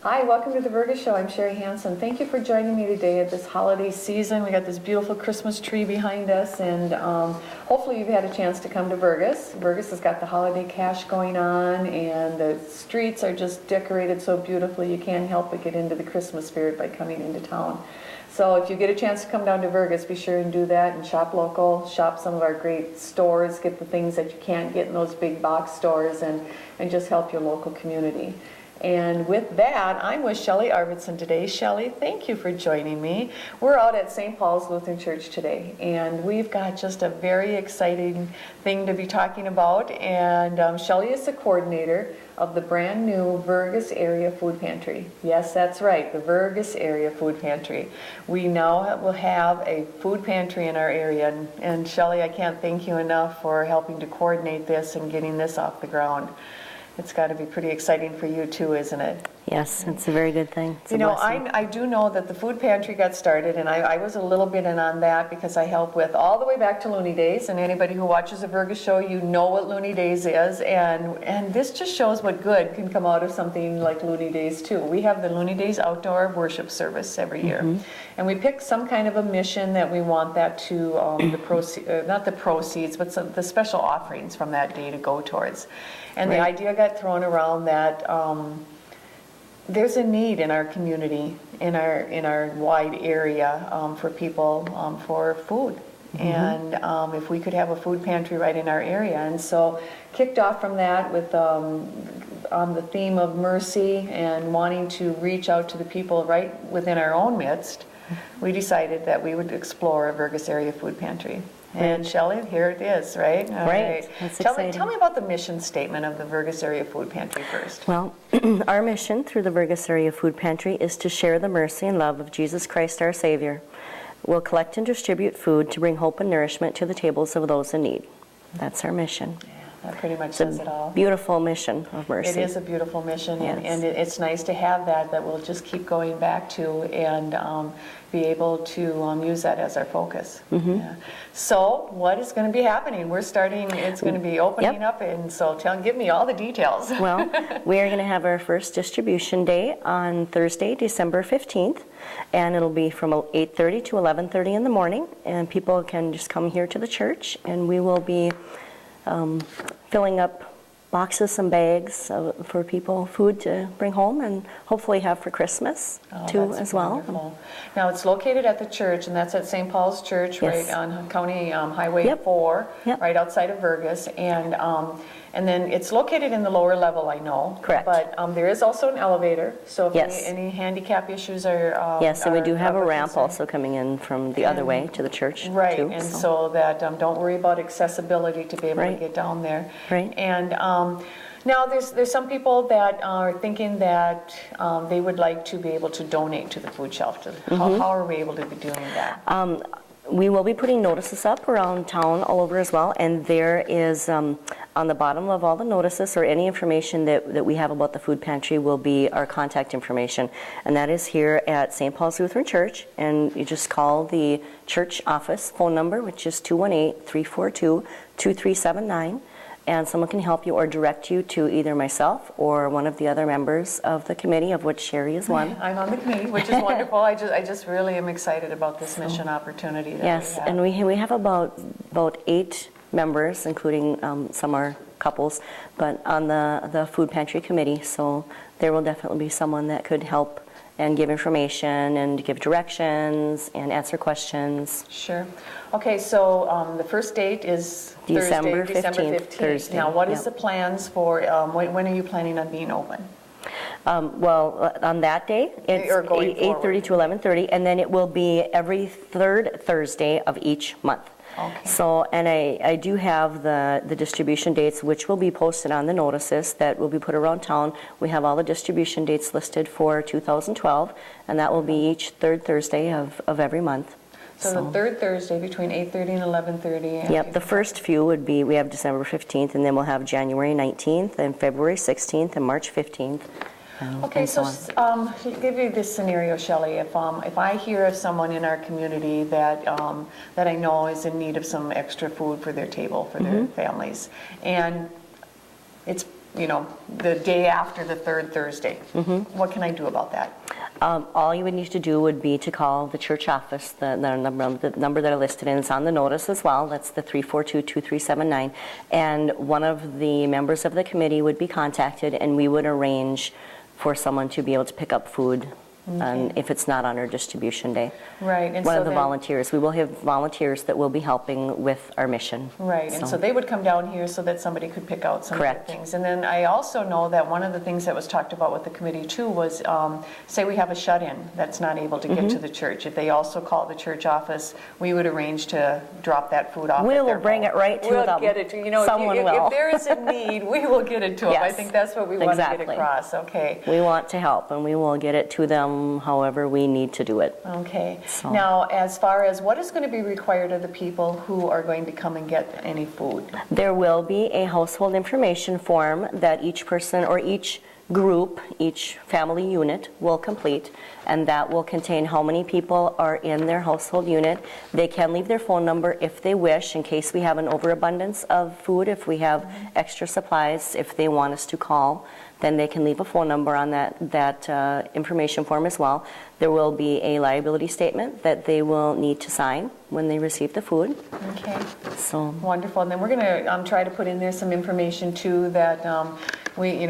Hi, welcome to the Vergas Show. I'm Sherri Hanson. Thank you for joining me today at this holiday season. We got this beautiful Christmas tree behind us, and hopefully you've had a chance to come to Vergas. Vergas has got the holiday cash going on, and the streets are just decorated so beautifully you can't help but get into the Christmas spirit by coming into town. So if you get a chance to come down to Vergas, be sure and do that and shop local, shop some of our great stores, get the things that you can't get in those big box stores, and just help your local community. And with that, I'm with Shelly Arvidsson today. Shelly, thank you for joining me. We're out at St. Paul's Lutheran Church today, and we've got just a very exciting thing to be talking about. And Shelly is the coordinator of the brand new Vergas Area Food Pantry. Yes, that's right, the Vergas Area Food Pantry. We now will have a food pantry in our area, and Shelly, I can't thank you enough for helping to coordinate this and getting this off the ground. It's got to be pretty exciting for you too, isn't it? Yes, it's a very good thing. You know, I do know that the food pantry got started, and I was a little bit in on that because I help with all the way back to Looney Days, and anybody who watches the Vergas Show, you know what Looney Days is, and this just shows what good can come out of something like Looney Days too. We have the Looney Days outdoor worship service every year, and we pick some kind of a mission that we want that to, not the proceeds, but the special offerings from that day to go towards. And the idea got thrown around that there's a need in our community, in our wide area, for people for food. And if we could have a food pantry right in our area. And so kicked off from that with on the theme of mercy and wanting to reach out to the people right within our own midst, we decided that we would explore a Vergas Area Food Pantry. And Shelly, here it is, right? All right. That's exciting. Tell me about the mission statement of the Vergas Area Food Pantry first. Well, our mission through the Vergas Area Food Pantry is to share the mercy and love of Jesus Christ our Savior. We'll collect and distribute food to bring hope and nourishment to the tables of those in need. That's our mission. That pretty much says it all. Beautiful mission of mercy. It is a beautiful mission, yes. and it's nice to have that we'll just keep going back to and be able to use that as our focus. Yeah. So what is going to be happening? We're starting, it's going to be opening up, and so give me all the details. Well, we are going to have our first distribution day on Thursday, December 15th, and it'll be from 8:30 to 11:30 in the morning, and people can just come here to the church, and we will be filling up boxes and bags for people, food to bring home and hopefully have for Christmas too as well. Wonderful. Now it's located at the church, and that's at St. Paul's Church, right on County Highway 4, right outside of Vergas, and then it's located in the lower level, I know. Correct. But there is also an elevator, so if any handicap issues are... yes, and we do have a ramp also coming in from the other way to the church too. And so that don't worry about accessibility to be able to get down there. Right. And now there's some people that are thinking that they would like to be able to donate to the food shelf. How are we able to be doing that? We will be putting notices up around town all over as well, and there is on the bottom of all the notices or any information that we have about the food pantry will be our contact information, and that is here at St. Paul's Lutheran Church, and you just call the church office phone number, which is 218-342-2379, and someone can help you or direct you to either myself or one of the other members of the committee, of which Sherri is one. I'm on the committee, which is wonderful. I just really am excited about this mission opportunity that we have. And we have about 8 members, including some are couples, but on the food pantry committee, so there will definitely be someone that could help and give information and give directions and answer questions. Sure. Okay, so the first date is December Thursday, 15th. Thursday. Now, what is the plans for, when are you planning on being open? Well, on that day, it's 8:30 to 11:30, and then it will be every third Thursday of each month. Okay. So, and I do have the distribution dates, which will be posted on the notices that will be put around town. We have all the distribution dates listed for 2012, and that will be each third Thursday of every month. So the third Thursday between 8:30 and 11:30. Yep, the first few would be, we have December 15th, and then we'll have January 19th, and February 16th, and March 15th. Okay, so give you this scenario, Shelly. If I hear of someone in our community that I know is in need of some extra food for their table, for their families, and it's the day after the third Thursday. What can I do about that? All you would need to do would be to call the church office, the number that are listed, and it's on the notice as well. That's the 342-2379. And one of the members of the committee would be contacted, and we would arrange for someone to be able to pick up food if it's not on our distribution day. Right. And one so of the volunteers. We will have volunteers that will be helping with our mission. Right. And so they would come down here so that somebody could pick out some of the things. And then I also know that one of the things that was talked about with the committee too was, say we have a shut-in that's not able to get to the church. If they also call the church office, we would arrange to drop that food off. We will bring it right to them. We'll get it to, Someone will. If there is a need, we will get it to them. I think that's what we want to get across. Okay. We want to help, and we will get it to them however we need to do it. Okay. So. Now, as far as what is going to be required of the people who are going to come and get any food? There will be a household information form that each person or each group, each family unit will complete, and that will contain how many people are in their household unit. They can leave their phone number if they wish, in case we have an overabundance of food, if we have extra supplies, if they want us to call, then they can leave a phone number on that information form as well. There will be a liability statement that they will need to sign when they receive the food. Okay. So wonderful. And then we're going to try to put in there some information too that we,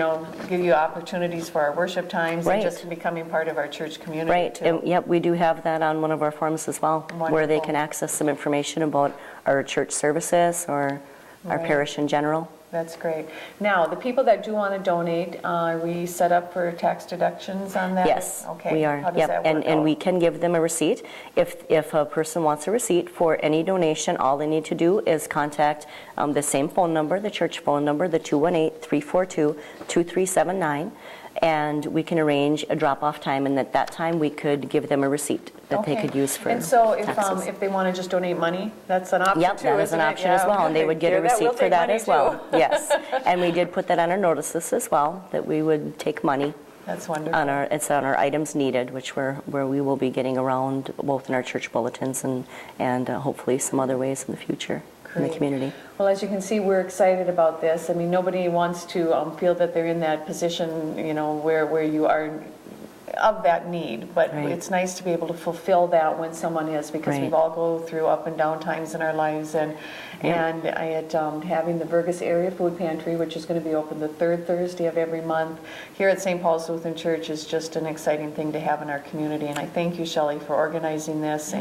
give you opportunities for our worship times and just becoming part of our church community. Right. Too. And, yep, we do have that on one of our forms as well, where they can access some information about our church services or our parish in general. That's great. Now, the people that do want to donate, are we set up for tax deductions on that? Yes, okay. we are. How does that work and out? we can give them a receipt. If a person wants a receipt for any donation, all they need to do is contact the same phone number, the church phone number, the 218-342-2379, and we can arrange a drop-off time, and at that time we could give them a receipt that they could use for And so taxes. if they want to just donate money, that's an option too, that is an option as well, and they would get a receipt for that as well. Yes, and we did put that on our notices as well, that we would take money. That's wonderful. It's on our items needed, which where we will be getting around both in our church bulletins and hopefully some other ways in the future. In the community. Well, as you can see, we're excited about this. I mean, nobody wants to feel that they're in that position, where you are of that need, but it's nice to be able to fulfill that when someone is, because we've all go through up and down times in our lives, and having the Vergas Area Food Pantry, which is going to be open the third Thursday of every month here at St. Paul's Lutheran Church, is just an exciting thing to have in our community. And I thank you, Shelly, for organizing this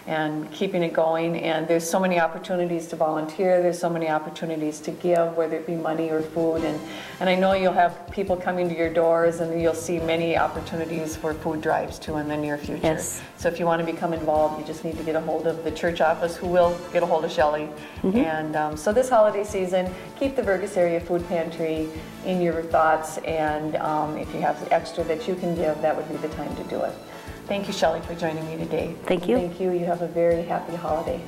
and keeping it going. And there's so many opportunities to volunteer. There's so many opportunities to give, whether it be money or food. And I know you'll have people coming to your doors, and you'll see many opportunities for food drives too in the near future. Yes. So if you want to become involved, you just need to get a hold of the church office, who will get a hold of Shelly. And so this holiday season, keep the Vergas Area Food Pantry in your thoughts, and if you have extra that you can give, that would be the time to do it. Thank you, Shelly, for joining me today. Thank you. Thank you. You have a very happy holiday.